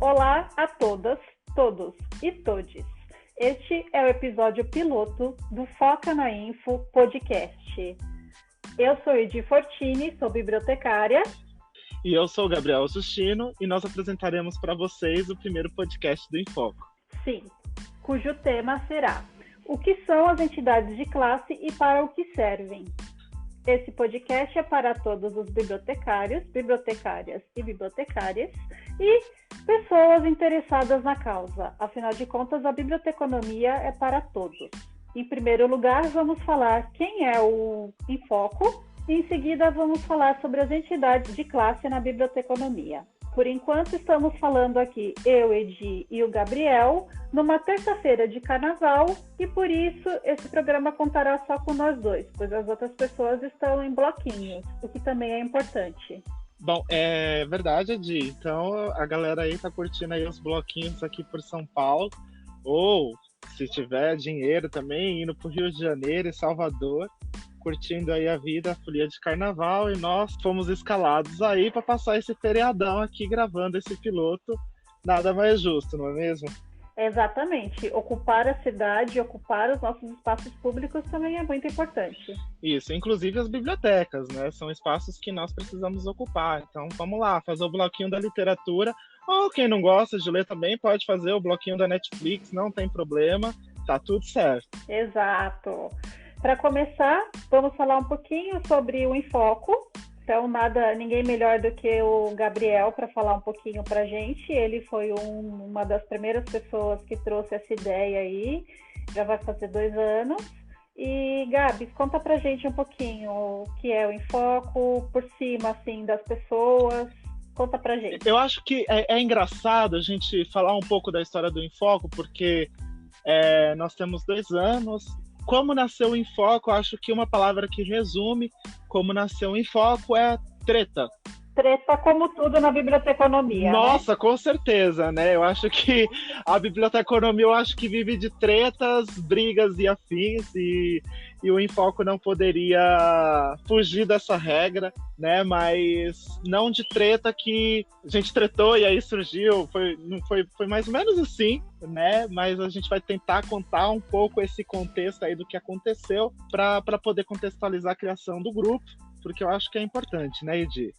Olá a todas, todos e todes. Este é o episódio piloto do Foca na Info podcast. Eu sou Edi Fortini, sou bibliotecária. E eu sou o Gabriel Sustino e nós apresentaremos para vocês o primeiro podcast do Infoco. Sim, cujo tema será o que são as entidades de classe e para o que servem. Esse podcast é para todos os bibliotecários, bibliotecárias e bibliotecárias e pessoas interessadas na causa. Afinal de contas, a biblioteconomia é para todos. Em primeiro lugar, vamos falar quem é o Infoco e em seguida vamos falar sobre as entidades de classe na biblioteconomia. Por enquanto, estamos falando aqui, eu, Edi e o Gabriel, numa terça-feira de carnaval, e por isso esse programa contará só com nós dois, pois as outras pessoas estão em bloquinhos, o que também é importante. Bom, é verdade, Edi. Então, a galera aí tá curtindo aí os bloquinhos aqui por São Paulo, ou, se tiver dinheiro também, indo pro Rio de Janeiro e Salvador, curtindo aí a vida, a folia de carnaval, e nós fomos escalados aí para passar esse feriadão aqui gravando esse piloto. Nada mais justo, não é mesmo? Exatamente. Ocupar a cidade, ocupar os nossos espaços públicos também é muito importante. Isso, inclusive as bibliotecas, né? São espaços que nós precisamos ocupar. Então vamos lá, fazer o bloquinho da literatura. Ou quem não gosta de ler também pode fazer o bloquinho da Netflix, não tem problema, tá tudo certo. Exato. Para começar, vamos falar um pouquinho sobre o Infoco. Então, ninguém melhor do que o Gabriel para falar um pouquinho para a gente. Ele foi uma das primeiras pessoas que trouxe essa ideia aí, já vai fazer 2 anos. E, Gabi, conta para a gente um pouquinho o que é o Infoco, por cima, assim, das pessoas. Conta para a gente. Eu acho que é engraçado a gente falar um pouco da história do Infoco, porque nós temos 2 anos. Como nasceu o Infoco, acho que uma palavra que resume como nasceu o Infoco é treta. Treta como tudo na biblioteconomia. Nossa, né? Com certeza, né? Eu acho que a biblioteconomia vive de tretas, brigas e afins, e o Infoco não poderia fugir dessa regra, né? Mas não de treta que a gente tretou e aí surgiu, foi mais ou menos assim, né? Mas a gente vai tentar contar um pouco esse contexto aí do que aconteceu para poder contextualizar a criação do grupo, porque eu acho que é importante, né, Edi?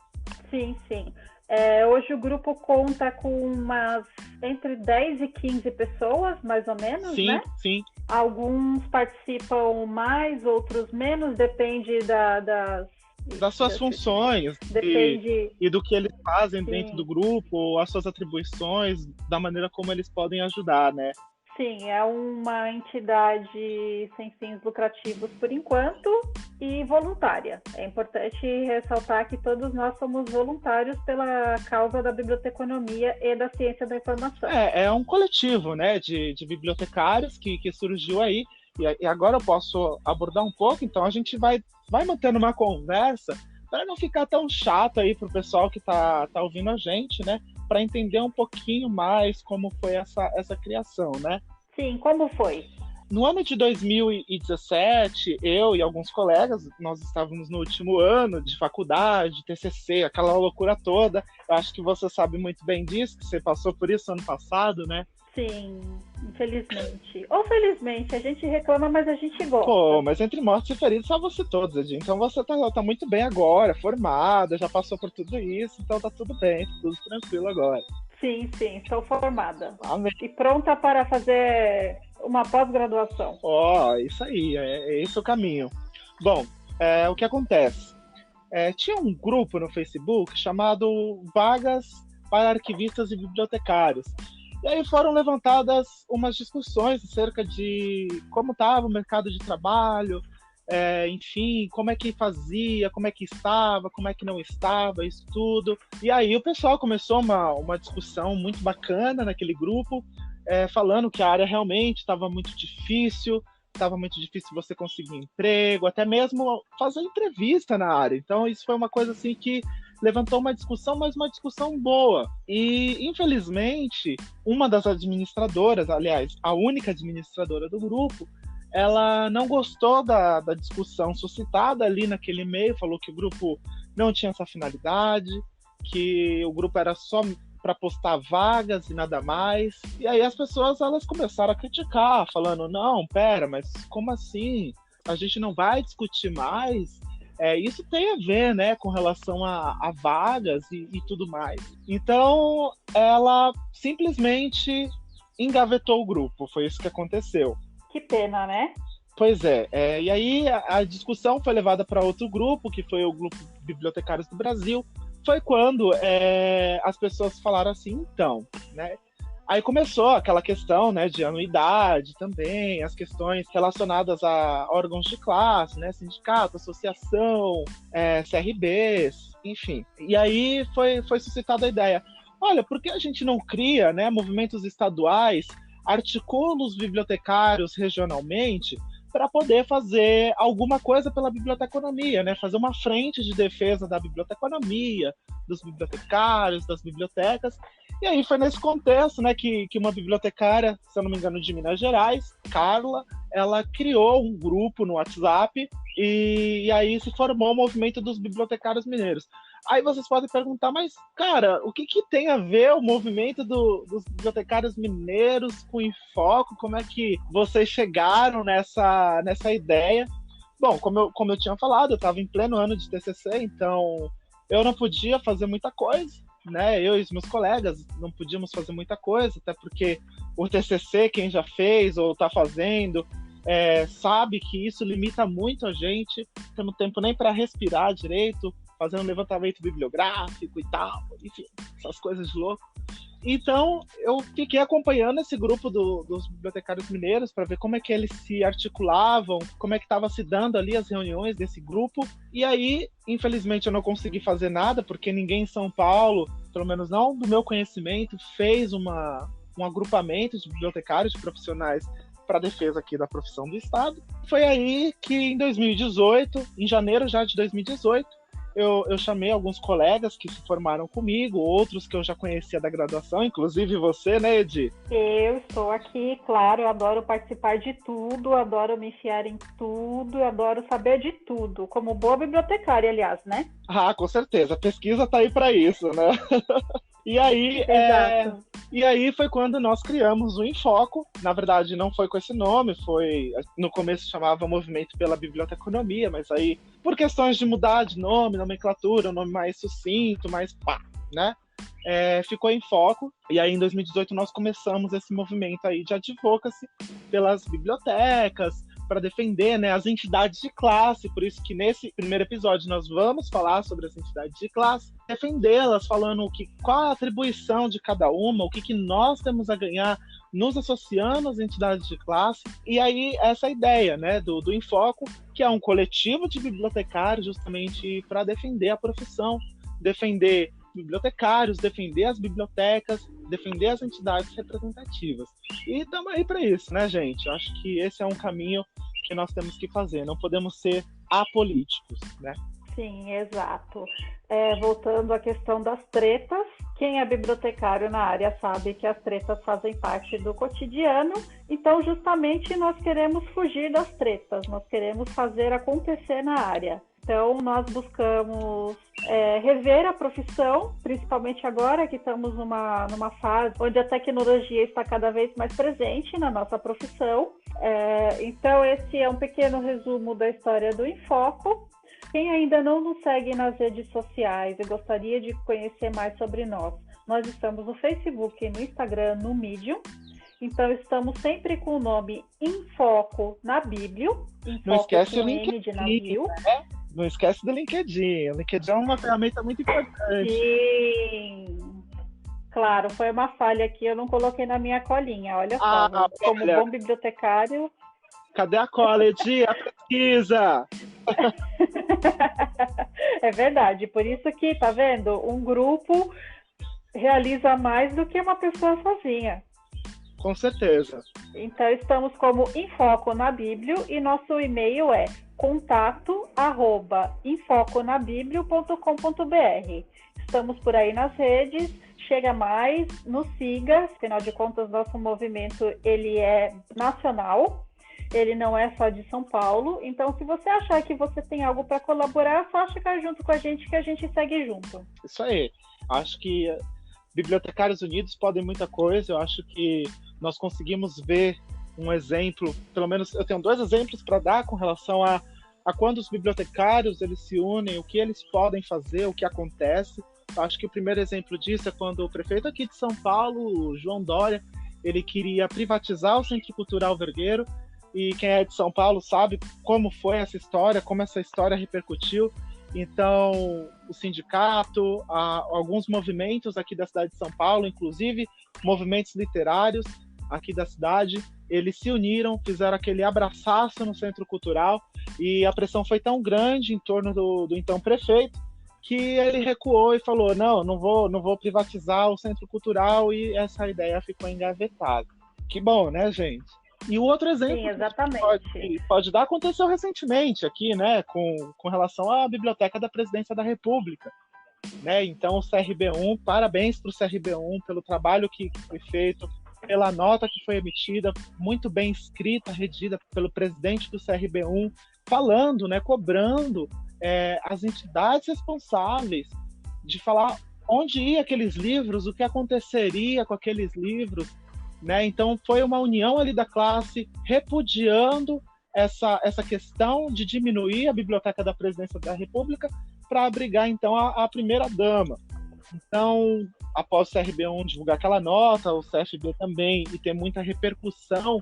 Sim. Hoje o grupo conta com entre 10 e 15 pessoas, mais ou menos, sim, né? Sim. Alguns participam mais, outros menos, depende das suas funções e do que eles fazem dentro do grupo, as suas atribuições, da maneira como eles podem ajudar, né? Sim, é uma entidade sem fins lucrativos por enquanto e voluntária. É importante ressaltar que todos nós somos voluntários pela causa da biblioteconomia e da ciência da informação. É um coletivo, né, de bibliotecários que surgiu aí, e agora eu posso abordar um pouco, então a gente vai mantendo uma conversa para não ficar tão chato aí para o pessoal que tá ouvindo a gente, né? Para entender um pouquinho mais como foi essa criação, né? Sim, como foi? No ano de 2017, eu e alguns colegas, nós estávamos no último ano de faculdade, TCC, aquela loucura toda. Eu acho que você sabe muito bem disso, que você passou por isso ano passado, né? Sim, infelizmente. Ou felizmente, a gente reclama, mas a gente gosta. Pô, mas entre mortos e feridos só você todos, Edi. Então você tá muito bem agora, formada, já passou por tudo isso, então tá tudo bem, tudo tranquilo agora. Sim, estou formada. Amém. E pronta para fazer uma pós-graduação. Isso aí, é esse o caminho. Bom, o que acontece? Tinha um grupo no Facebook chamado Vagas para Arquivistas e Bibliotecários. E aí foram levantadas umas discussões acerca de como estava o mercado de trabalho, enfim, como é que fazia, como é que estava, como é que não estava, isso tudo. E aí o pessoal começou uma discussão muito bacana naquele grupo, falando que a área realmente estava muito difícil você conseguir emprego, até mesmo fazer entrevista na área. Então isso foi uma coisa assim que levantou uma discussão, mas uma discussão boa. E, infelizmente, uma das administradoras, aliás, a única administradora do grupo, ela não gostou da discussão suscitada ali naquele e-mail, falou que o grupo não tinha essa finalidade, que o grupo era só para postar vagas e nada mais. E aí as pessoas elas começaram a criticar, falando, não, pera, mas como assim? A gente não vai discutir mais? Isso tem a ver, né, com relação a vagas e tudo mais. Então, ela simplesmente engavetou o grupo, foi isso que aconteceu. Que pena, né? Pois é, e aí a discussão foi levada para outro grupo, que foi o Grupo Bibliotecários do Brasil. Foi quando as pessoas falaram assim, então, né? Aí começou aquela questão, né, de anuidade também, as questões relacionadas a órgãos de classe, né, sindicato, associação, CRBs, enfim. E aí foi suscitada a ideia, olha, por que a gente não cria, né, movimentos estaduais, articula os bibliotecários regionalmente para poder fazer alguma coisa pela biblioteconomia, né, fazer uma frente de defesa da biblioteconomia, dos bibliotecários, das bibliotecas. E aí foi nesse contexto, né, que uma bibliotecária, se eu não me engano, de Minas Gerais, Carla, ela criou um grupo no WhatsApp e aí se formou o movimento dos bibliotecários mineiros. Aí vocês podem perguntar, mas, cara, o que tem a ver o movimento dos bibliotecários mineiros com o Infoco? Como é que vocês chegaram nessa ideia? Bom, como eu tinha falado, eu estava em pleno ano de TCC, então eu não podia fazer muita coisa, né? Eu e os meus colegas não podíamos fazer muita coisa, até porque o TCC, quem já fez ou está fazendo, sabe que isso limita muito a gente, não temos tempo nem para respirar direito, fazendo um levantamento bibliográfico e tal, enfim, essas coisas de louco. Então, eu fiquei acompanhando esse grupo dos bibliotecários mineiros para ver como é que eles se articulavam, como é que estava se dando ali as reuniões desse grupo. E aí, infelizmente, eu não consegui fazer nada, porque ninguém em São Paulo, pelo menos não do meu conhecimento, fez um agrupamento de bibliotecários, de profissionais para a defesa aqui da profissão do Estado. Foi aí que, em 2018, em janeiro já de 2018, eu chamei alguns colegas que se formaram comigo, outros que eu já conhecia da graduação, inclusive você, né, Edi? Eu estou aqui, claro, eu adoro participar de tudo, adoro me enfiar em tudo, adoro saber de tudo, como boa bibliotecária, aliás, né? Ah, com certeza, a pesquisa tá aí para isso, né? E aí, Exato. E aí foi quando nós criamos o Infoco. Na verdade, não foi com esse nome, no começo chamava Movimento pela Biblioteconomia, mas aí, por questões de mudar de nome, nomenclatura, um nome mais sucinto, mais pá, né? Ficou Infoco. E aí, em 2018, nós começamos esse movimento aí de advocacy pelas bibliotecas, para defender, né, as entidades de classe, por isso que nesse primeiro episódio nós vamos falar sobre as entidades de classe, defendê-las, falando qual é a atribuição de cada uma, o que nós temos a ganhar nos associando às entidades de classe, e aí essa ideia, né, do Infoco, que é um coletivo de bibliotecários justamente para defender a profissão, defender bibliotecários, defender as bibliotecas, defender as entidades representativas. E estamos aí para isso, né, gente? Eu acho que esse é um caminho que nós temos que fazer. Não podemos ser apolíticos, né? Sim, exato. Voltando à questão das tretas, quem é bibliotecário na área sabe que as tretas fazem parte do cotidiano, então justamente nós queremos fugir das tretas, nós queremos fazer acontecer na área. Então, nós buscamos rever a profissão, principalmente agora que estamos numa fase onde a tecnologia está cada vez mais presente na nossa profissão. Então, esse é um pequeno resumo da história do Infoco. Quem ainda não nos segue nas redes sociais e gostaria de conhecer mais sobre nós estamos no Facebook, no Instagram, no Medium. Então, estamos sempre com o nome Infoco na Biblio. Não esquece o N de navio. né? Não esquece do LinkedIn. O LinkedIn é uma ferramenta muito importante. Sim. Claro, foi uma falha aqui, eu não coloquei na minha colinha. Olha só, como olha. bom bibliotecário. Cadê a cola, Edi? A pesquisa! É verdade, por isso que, tá vendo? Um grupo realiza mais do que uma pessoa sozinha. Com certeza. Então, estamos como Infoco na Biblio e nosso e-mail é contato@infoconabiblio.com.br. Estamos por aí nas redes, chega mais, nos siga, afinal de contas, nosso movimento ele é nacional, ele não é só de São Paulo, então se você achar que você tem algo para colaborar, é só chegar junto com a gente que a gente segue junto. Isso aí. Acho que bibliotecários unidos podem muita coisa. Eu acho que nós conseguimos ver um exemplo, pelo menos eu tenho 2 exemplos para dar com relação a quando os bibliotecários eles se unem, o que eles podem fazer, o que acontece. Eu acho que o primeiro exemplo disso é quando o prefeito aqui de São Paulo, João Dória, ele queria privatizar o Centro Cultural Vergueiro, e quem é de São Paulo sabe como foi essa história, como essa história repercutiu. Então, o sindicato, alguns movimentos aqui da cidade de São Paulo, inclusive movimentos literários aqui da cidade, eles se uniram, fizeram aquele abraçaço no Centro Cultural, e a pressão foi tão grande em torno do então prefeito, que ele recuou e falou, não vou privatizar o Centro Cultural, e essa ideia ficou engavetada. Que bom, né, gente? E o outro exemplo Sim, exatamente. que pode dar aconteceu recentemente aqui, né, com relação à Biblioteca da Presidência da República. Né? Então, o CRB1, parabéns para o CRB1 pelo trabalho que foi feito, pela nota que foi emitida, muito bem escrita, redigida pelo presidente do CRB1, falando, né, cobrando as entidades responsáveis de falar onde iam aqueles livros, o que aconteceria com aqueles livros. Né? Então, foi uma união ali da classe, repudiando essa questão de diminuir a Biblioteca da Presidência da República para abrigar, então, a primeira-dama. Então, após o CRB1 divulgar aquela nota, o CFB também, e ter muita repercussão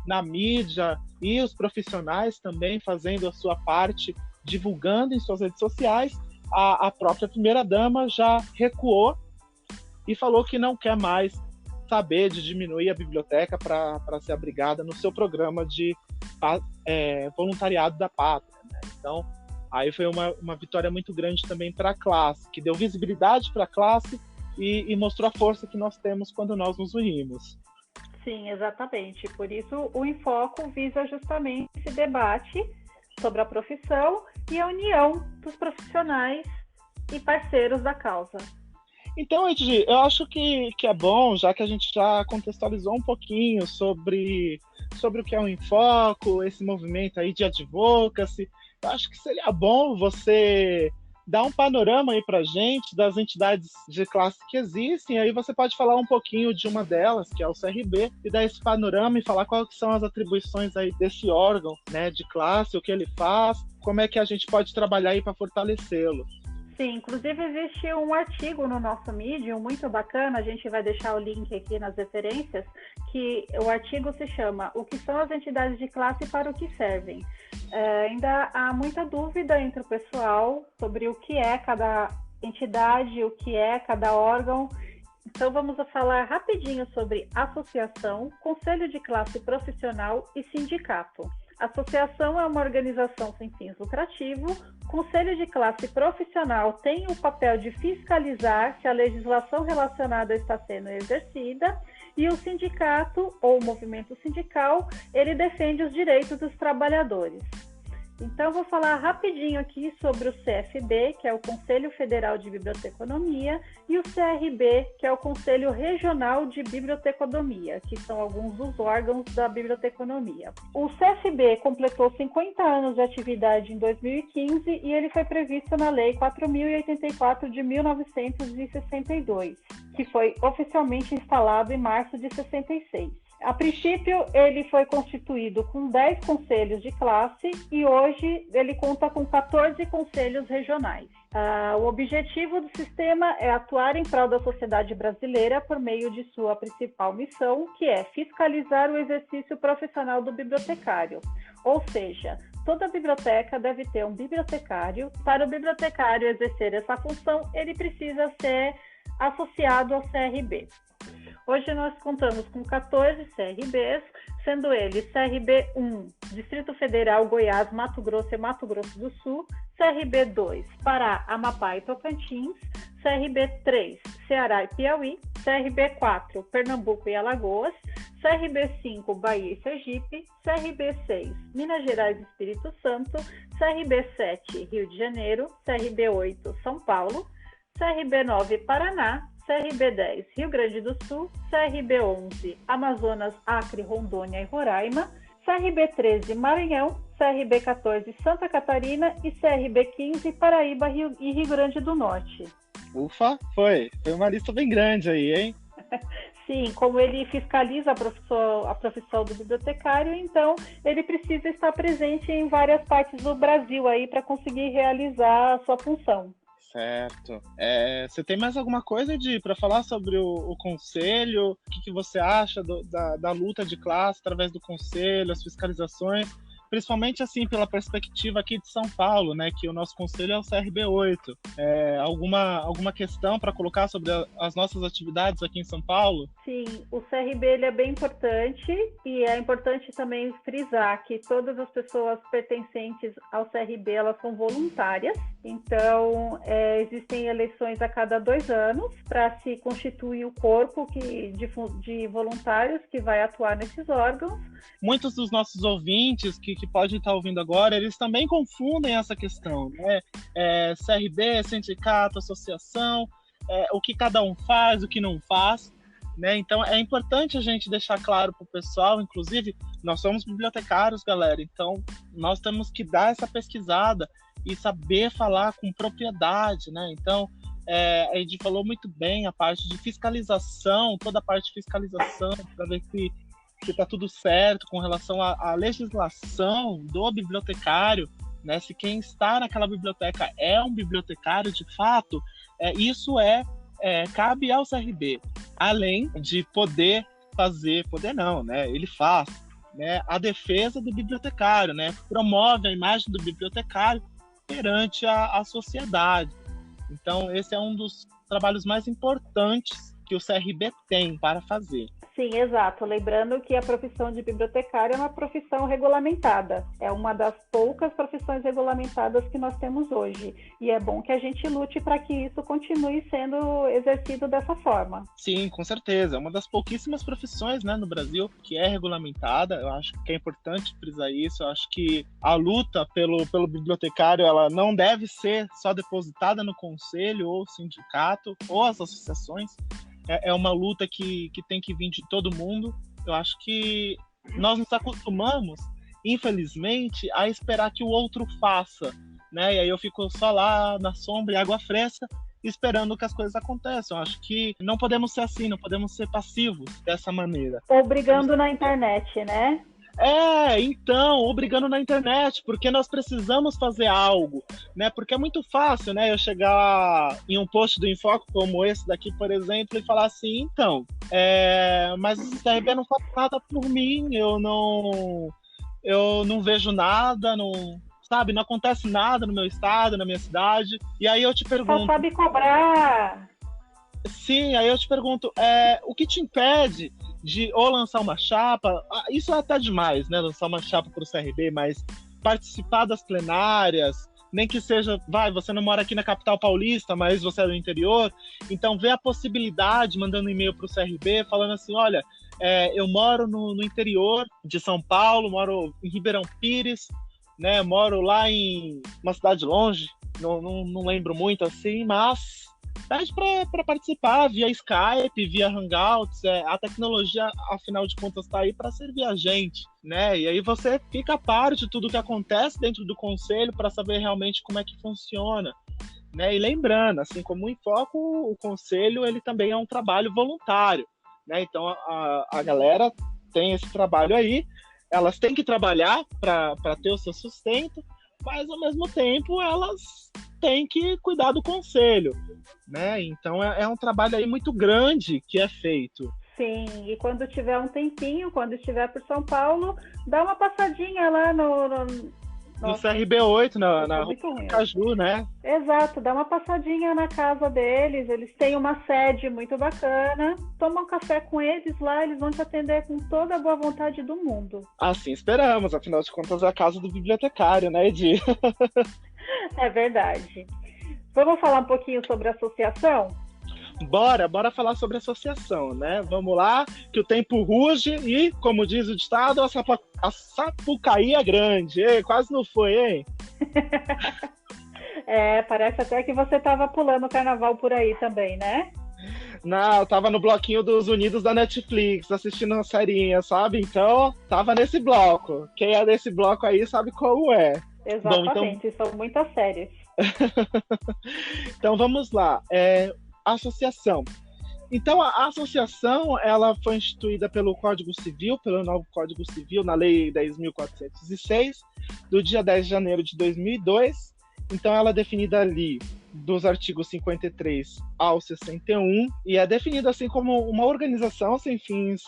na mídia, e os profissionais também fazendo a sua parte, divulgando em suas redes sociais, a própria primeira-dama já recuou e falou que não quer mais saber de diminuir a biblioteca para ser abrigada no seu programa de voluntariado da pátria. Né? Então, aí foi uma vitória muito grande também para a classe, que deu visibilidade para a classe e mostrou a força que nós temos quando nós nos unimos. Sim, exatamente. Por isso, o Enfoco visa justamente esse debate sobre a profissão e a união dos profissionais e parceiros da causa. Então, Edi, eu acho que é bom, já que a gente já contextualizou um pouquinho sobre o que é o Enfoco, esse movimento aí de advocacy, eu acho que seria bom você dar um panorama aí pra gente das entidades de classe que existem, aí você pode falar um pouquinho de uma delas, que é o CRB, e dar esse panorama e falar quais são as atribuições aí desse órgão, né, de classe, o que ele faz, como é que a gente pode trabalhar aí para fortalecê-lo. Sim, inclusive existe um artigo no nosso Medium muito bacana, a gente vai deixar o link aqui nas referências, que o artigo se chama O que são as entidades de classe e para o que servem. Ainda há muita dúvida entre o pessoal sobre o que é cada entidade, o que é cada órgão. Então vamos falar rapidinho sobre associação, conselho de classe profissional e sindicato. Associação é uma organização sem fins lucrativos. Conselho de classe profissional tem o papel de fiscalizar se a legislação relacionada está sendo exercida, e o sindicato, ou movimento sindical, ele defende os direitos dos trabalhadores. Então, vou falar rapidinho aqui sobre o CFB, que é o Conselho Federal de Biblioteconomia, e o CRB, que é o Conselho Regional de Biblioteconomia, que são alguns dos órgãos da biblioteconomia. O CFB completou 50 anos de atividade em 2015 e ele foi previsto na Lei 4.084 de 1962, que foi oficialmente instalado em março de 66. A princípio, ele foi constituído com 10 conselhos de classe e hoje ele conta com 14 conselhos regionais. O objetivo do sistema é atuar em prol da sociedade brasileira por meio de sua principal missão, que é fiscalizar o exercício profissional do bibliotecário. Ou seja, toda biblioteca deve ter um bibliotecário. Para o bibliotecário exercer essa função, ele precisa ser associado ao CRB. Hoje nós contamos com 14 CRBs, sendo eles CRB1, Distrito Federal, Goiás, Mato Grosso e Mato Grosso do Sul, CRB2, Pará, Amapá e Tocantins, CRB3, Ceará e Piauí, CRB4, Pernambuco e Alagoas, CRB5, Bahia e Sergipe, CRB6, Minas Gerais e Espírito Santo, CRB7, Rio de Janeiro, CRB8, São Paulo, CRB9, Paraná, CRB10, Rio Grande do Sul, CRB11, Amazonas, Acre, Rondônia e Roraima, CRB13, Maranhão, CRB14, Santa Catarina e CRB15, Paraíba e Rio Grande do Norte. Ufa, foi uma lista bem grande aí, hein? Sim, como ele fiscaliza a profissão do bibliotecário, então ele precisa estar presente em várias partes do Brasil aí para conseguir realizar a sua função. Certo. Você tem mais alguma coisa, Edi, para falar sobre o conselho? O que você acha da luta de classe através do conselho, as fiscalizações? Principalmente assim pela perspectiva aqui de São Paulo, né, que o nosso conselho é o CRB8. Alguma questão para colocar sobre as nossas atividades aqui em São Paulo? Sim, o CRB ele é bem importante e é importante também frisar que todas as pessoas pertencentes ao CRB elas são voluntárias. Então, existem eleições a cada 2 anos para se constituir o corpo de voluntários que vai atuar nesses órgãos. Muitos dos nossos ouvintes que podem estar ouvindo agora, eles também confundem essa questão, né? CRB, sindicato, associação, o que cada um faz, o que não faz, né? Então é importante a gente deixar claro para o pessoal, inclusive nós somos bibliotecários, galera, então nós temos que dar essa pesquisada e saber falar com propriedade, né? Então a gente falou muito bem a parte de fiscalização, toda a parte de fiscalização, para ver se está tudo certo com relação à legislação do bibliotecário, né? Se quem está naquela biblioteca é um bibliotecário de fato, isso cabe ao CRB, além de poder não, né? Ele faz, né, a defesa do bibliotecário, né? Promove a imagem do bibliotecário perante a sociedade. Então, esse é um dos trabalhos mais importantes que o CRB tem para fazer. Sim, exato. Lembrando que a profissão de bibliotecário é uma profissão regulamentada. É uma das poucas profissões regulamentadas que nós temos hoje. E é bom que a gente lute para que isso continue sendo exercido dessa forma. Sim, com certeza. É uma das pouquíssimas profissões, né, no Brasil que é regulamentada. Eu acho que é importante frisar isso. Eu acho que a luta pelo bibliotecário ela não deve ser só depositada no conselho ou sindicato ou as associações. É uma luta que tem que vir de todo mundo. Eu acho que nós nos acostumamos, infelizmente, a esperar que o outro faça, né? E aí eu fico só lá na sombra e água fresca, esperando que as coisas aconteçam. Eu acho que não podemos ser assim, não podemos ser passivos dessa maneira. Ou brigando na internet, né? Então, obrigando na internet, porque nós precisamos fazer algo, né? Porque é muito fácil, né? Eu chegar em um post do Infoco como esse daqui, por exemplo, e falar assim, então, mas o CRB não faz nada por mim, eu não vejo nada, sabe? Não acontece nada no meu estado, na minha cidade. E aí eu te pergunto... Só sabe cobrar. Sim, aí eu te pergunto, o que te impede de ou lançar uma chapa, isso é até demais, né, lançar uma chapa para o CRB, mas participar das plenárias, nem que seja, você não mora aqui na capital paulista, mas você é do interior, então vê a possibilidade, mandando e-mail para o CRB, falando assim, olha, eu moro no interior de São Paulo, moro em Ribeirão Pires, né, moro lá em uma cidade longe, não lembro muito assim, mas... pede para participar via Skype, via Hangouts, a tecnologia, afinal de contas, está aí para servir a gente, né? E aí você fica a par de tudo que acontece dentro do conselho para saber realmente como é que funciona, né? E lembrando, assim como o Infoco, o conselho ele também é um trabalho voluntário, né? Então a galera tem esse trabalho aí, elas têm que trabalhar para ter o seu sustento, mas ao mesmo tempo elas têm que cuidar do conselho, né? Então é um trabalho aí muito grande que é feito. Sim, e quando tiver um tempinho, quando estiver por São Paulo, dá uma passadinha lá no CRB8, na Rua Caju, né? Exato, dá uma passadinha na casa deles, eles têm uma sede muito bacana, toma um café com eles lá, eles vão te atender com toda a boa vontade do mundo. Assim esperamos, afinal de contas é a casa do bibliotecário, né, Edi? É verdade. Vamos falar um pouquinho sobre a associação? Bora falar sobre associação, né? Vamos lá, que o tempo ruge e, como diz o ditado, a Sapucaí é grande. Ei, quase não foi, hein? Parece até que você estava pulando o carnaval por aí também, né? Não, eu tava no bloquinho dos Unidos da Netflix, assistindo uma serinha, sabe? Então, tava nesse bloco. Quem é desse bloco aí sabe como é. Exatamente, bom, então... são muitas séries. Então vamos lá. Associação. Então a associação ela foi instituída pelo Código Civil, pelo novo Código Civil, na Lei 10.406, do dia 10 de janeiro de 2002. Então ela é definida ali dos artigos 53 ao 61 e é definida assim como uma organização sem fins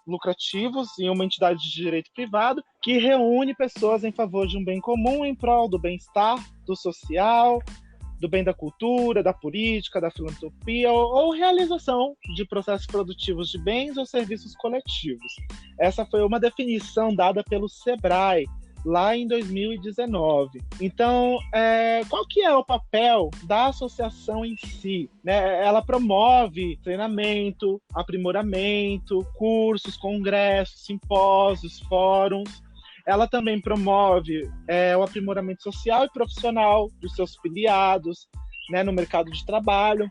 lucrativos e uma entidade de direito privado que reúne pessoas em favor de um bem comum em prol do bem-estar, do social, do bem da cultura, da política, da filantropia ou realização de processos produtivos de bens ou serviços coletivos. Essa foi uma definição dada pelo SEBRAE lá em 2019. Então, qual que é o papel da associação em si? Né? Ela promove treinamento, aprimoramento, cursos, congressos, simpósios, fóruns. Ela também promove o aprimoramento social e profissional dos seus filiados, né, no mercado de trabalho.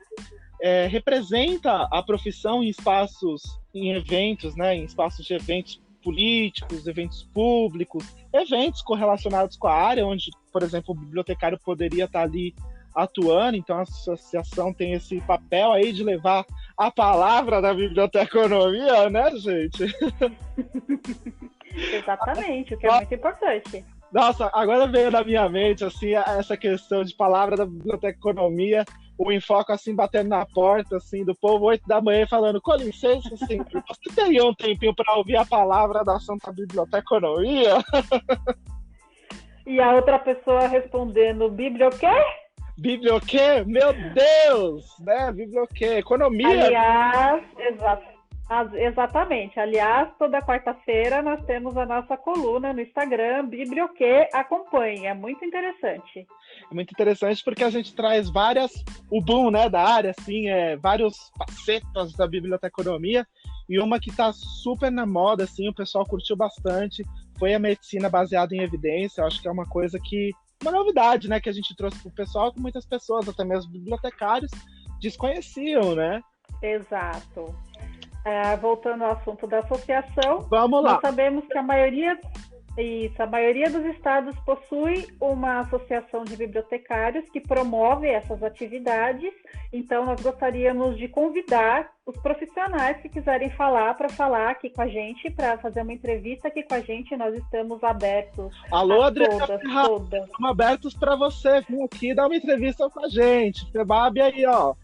Representa a profissão em espaços, em eventos, né, em espaços de eventos políticos, eventos públicos, eventos correlacionados com a área, onde, por exemplo, o bibliotecário poderia estar ali atuando. Então a associação tem esse papel aí de levar a palavra da biblioteconomia, né, gente? Exatamente, o que é muito importante. Nossa, agora veio na minha mente assim, essa questão de palavra da biblioteconomia, o enfoque assim, batendo na porta assim, do povo 8 da manhã falando, com licença, assim, você teria um tempinho para ouvir a palavra da Santa Biblioteconomia? E a outra pessoa respondendo, Bíblia o quê? Bíblia o quê? Meu Deus! Né? Bíblia o quê? Economia? Aliás, exatamente. Aliás, toda quarta-feira nós temos a nossa coluna no Instagram, Bíblia o quê? Acompanhe. É muito interessante. É muito interessante porque a gente traz o boom, né, da área, assim, vários facetas da biblioteconomia, e uma que está super na moda, assim, o pessoal curtiu bastante, foi a medicina baseada em evidência. Eu acho que é uma coisa uma novidade, né, que a gente trouxe para o pessoal, que muitas pessoas, até mesmo bibliotecários, desconheciam, né? Exato. Voltando ao assunto da associação, vamos lá. Nós sabemos que a maioria dos estados possui uma associação de bibliotecários que promove essas atividades. Então, nós gostaríamos de convidar os profissionais que quiserem falar aqui com a gente, para fazer uma entrevista aqui com a gente. Nós estamos abertos. Alô, Adriana, todas. Estamos abertos para você vir aqui dar uma entrevista com a gente. FEBAB aí, ó.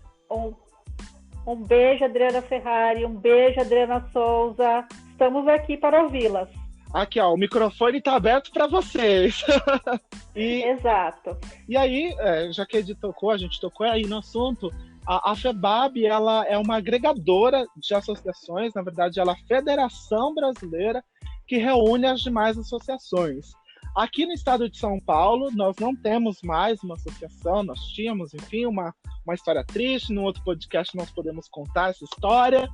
Um beijo, Adriana Ferrari. Um beijo, Adriana Souza. Estamos aqui para ouvi-las. Aqui, ó, o microfone está aberto para vocês. Exato. E aí, já que a gente tocou aí no assunto, a FEBAB, ela é uma agregadora de associações. Na verdade, ela é a Federação Brasileira que reúne as demais associações. Aqui no estado de São Paulo, nós não temos mais uma associação. Nós tínhamos, enfim, uma história triste. No outro podcast nós podemos contar essa história,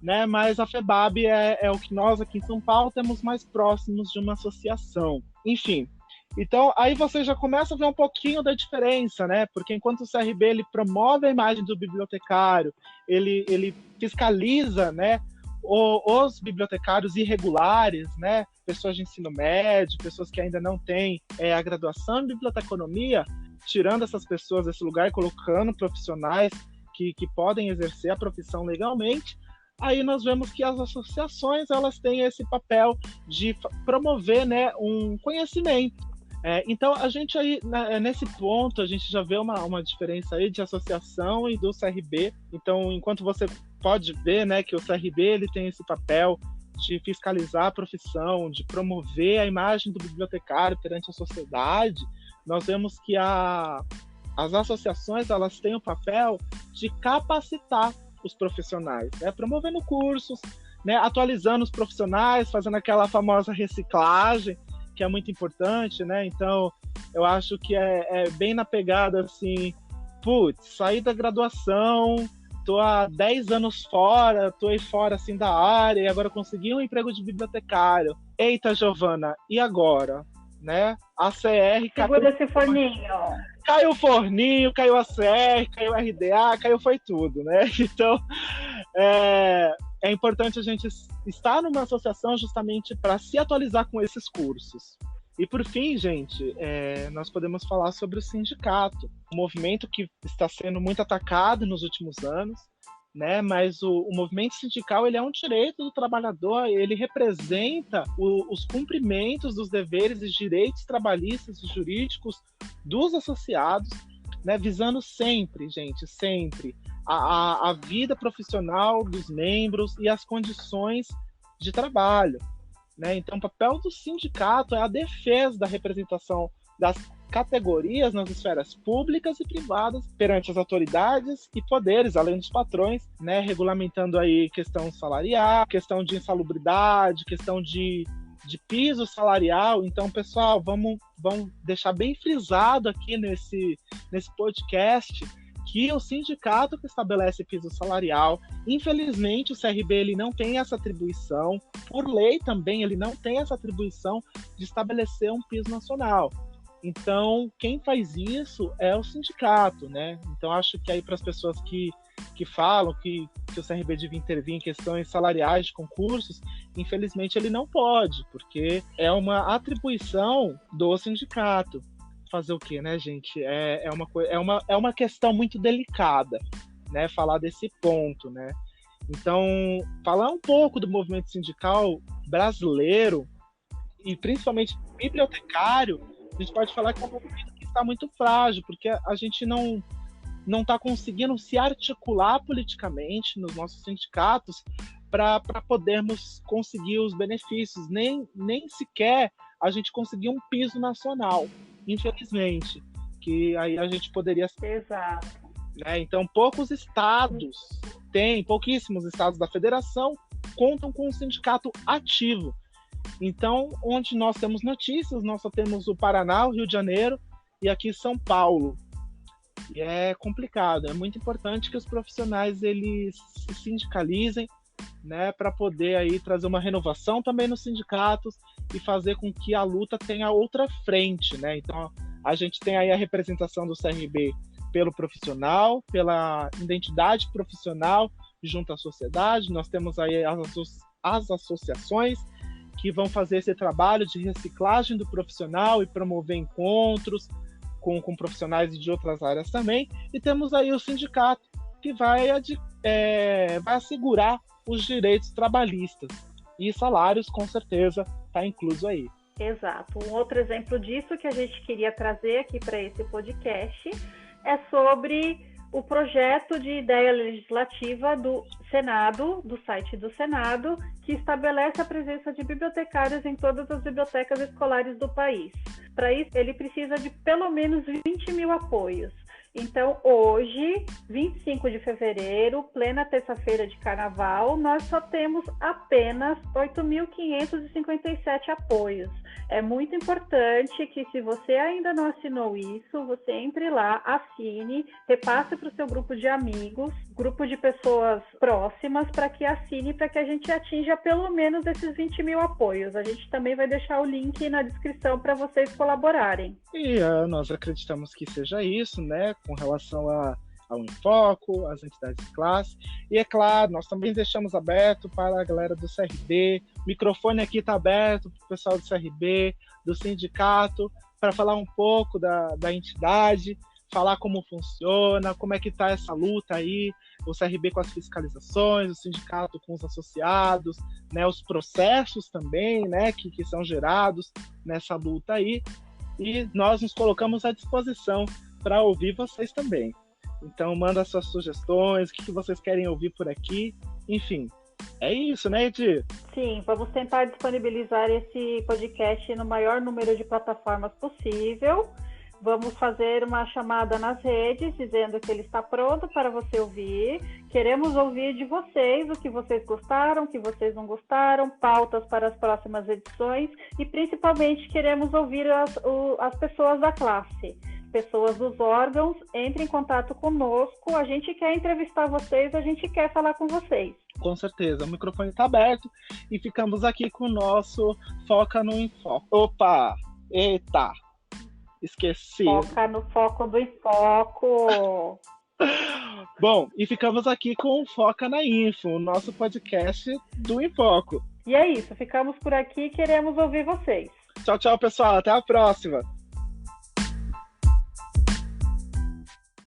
né? Mas a FEBAB é o que nós aqui em São Paulo temos mais próximos de uma associação. Enfim, então aí você já começa a ver um pouquinho da diferença, né? Porque enquanto o CRB ele promove a imagem do bibliotecário, ele fiscaliza, né, os bibliotecários irregulares, né, pessoas de ensino médio, pessoas que ainda não têm a graduação em biblioteconomia, tirando essas pessoas desse lugar, colocando profissionais que podem exercer a profissão legalmente. Aí nós vemos que as associações elas têm esse papel de promover, né, um conhecimento. Então a gente aí, nesse ponto, a gente já vê uma diferença aí de associação e do CRB. Então, enquanto você pode ver, né, que o CRB ele tem esse papel de fiscalizar a profissão, de promover a imagem do bibliotecário perante a sociedade, nós vemos que as associações elas têm o papel de capacitar os profissionais, né, promovendo cursos, né, atualizando os profissionais, fazendo aquela famosa reciclagem, que é muito importante, né? Então, eu acho que é bem na pegada, assim, saí da graduação, tô há 10 anos fora, tô aí fora, assim, da área, e agora consegui um emprego de bibliotecário. Eita, Giovana, e agora? Né? A CR... Segura esse forninho. Caiu o forninho, caiu a CR, caiu o RDA, foi tudo, né? Então, é importante a gente estar numa associação justamente para se atualizar com esses cursos. E por fim, gente, nós podemos falar sobre o sindicato, um movimento que está sendo muito atacado nos últimos anos, né? Mas o movimento sindical ele é um direito do trabalhador, ele representa os cumprimentos dos deveres e direitos trabalhistas e jurídicos dos associados, né? Visando sempre, gente, sempre a vida profissional dos membros e as condições de trabalho. Né? Então, o papel do sindicato é a defesa da representação das categorias nas esferas públicas e privadas perante as autoridades e poderes, além dos patrões, né? Regulamentando aí questão salarial, questão de insalubridade, questão de piso salarial. Então, pessoal, vamos deixar bem frisado aqui nesse podcast que o sindicato que estabelece piso salarial, infelizmente o CRB ele não tem essa atribuição, por lei também ele não tem essa atribuição de estabelecer um piso nacional. Então, quem faz isso é o sindicato, né? Então, acho que aí para as pessoas que falam que o CRB devia intervir em questões salariais de concursos, infelizmente ele não pode, porque é uma atribuição do sindicato. Fazer o quê, né, gente? É uma questão muito delicada, né? Falar desse ponto, né? Então, falar um pouco do movimento sindical brasileiro e principalmente bibliotecário, a gente pode falar que é um movimento que está muito frágil, porque a gente não está conseguindo se articular politicamente nos nossos sindicatos para podermos conseguir os benefícios, nem sequer a gente conseguir um piso nacional. Infelizmente, que aí a gente poderia... Exato. Né? Então, pouquíssimos estados da federação contam com um sindicato ativo. Então, onde nós temos notícias, nós só temos o Paraná, o Rio de Janeiro e aqui São Paulo. E é complicado, é muito importante que os profissionais eles se sindicalizem, né, para poder aí trazer uma renovação também nos sindicatos e fazer com que a luta tenha outra frente, né? Então, a gente tem aí a representação do CRB pelo profissional, pela identidade profissional junto à sociedade. Nós temos aí as associações que vão fazer esse trabalho de reciclagem do profissional e promover encontros com profissionais de outras áreas também. E temos aí o sindicato que vai assegurar os direitos trabalhistas. E salários, com certeza, está incluso aí. Exato. Um outro exemplo disso que a gente queria trazer aqui para esse podcast é sobre o projeto de ideia legislativa do Senado, do site do Senado, que estabelece a presença de bibliotecários em todas as bibliotecas escolares do país. Para isso, ele precisa de pelo menos 20 mil apoios. Então, hoje, 25 de fevereiro, plena terça-feira de carnaval, nós só temos apenas 8.557 apoios. É muito importante que, se você ainda não assinou isso, você entre lá, assine, repasse para o seu grupo de amigos, grupo de pessoas próximas, para que assine, para que a gente atinja pelo menos esses 20 mil apoios. A gente também vai deixar o link na descrição para vocês colaborarem. E nós acreditamos que seja isso, né, com relação ao Infoco, às entidades de classe. E é claro, nós também deixamos aberto para a galera do CRB. O microfone aqui está aberto para o pessoal do CRB, do sindicato, para falar um pouco da entidade, falar como funciona, como é que está essa luta aí, o CRB com as fiscalizações, o sindicato com os associados, né, os processos também, né, que são gerados nessa luta aí. E nós nos colocamos à disposição para ouvir vocês também. Então, manda suas sugestões, o que vocês querem ouvir por aqui. Enfim, é isso, né, Edi? Sim, vamos tentar disponibilizar esse podcast no maior número de plataformas possível. Vamos fazer uma chamada nas redes, dizendo que ele está pronto para você ouvir. Queremos ouvir de vocês o que vocês gostaram, o que vocês não gostaram, pautas para as próximas edições e, principalmente, queremos ouvir as pessoas da classe. Pessoas dos órgãos, entrem em contato conosco, a gente quer entrevistar vocês, a gente quer falar com vocês. Com certeza, o microfone está aberto e ficamos aqui com o nosso Foca no Infoco. Opa! Eita! Esqueci. Foca no foco do Infoco. Bom, e ficamos aqui com o Foca na Info, o nosso podcast do Infoco. E é isso, ficamos por aqui e queremos ouvir vocês. Tchau, tchau, pessoal. Até a próxima.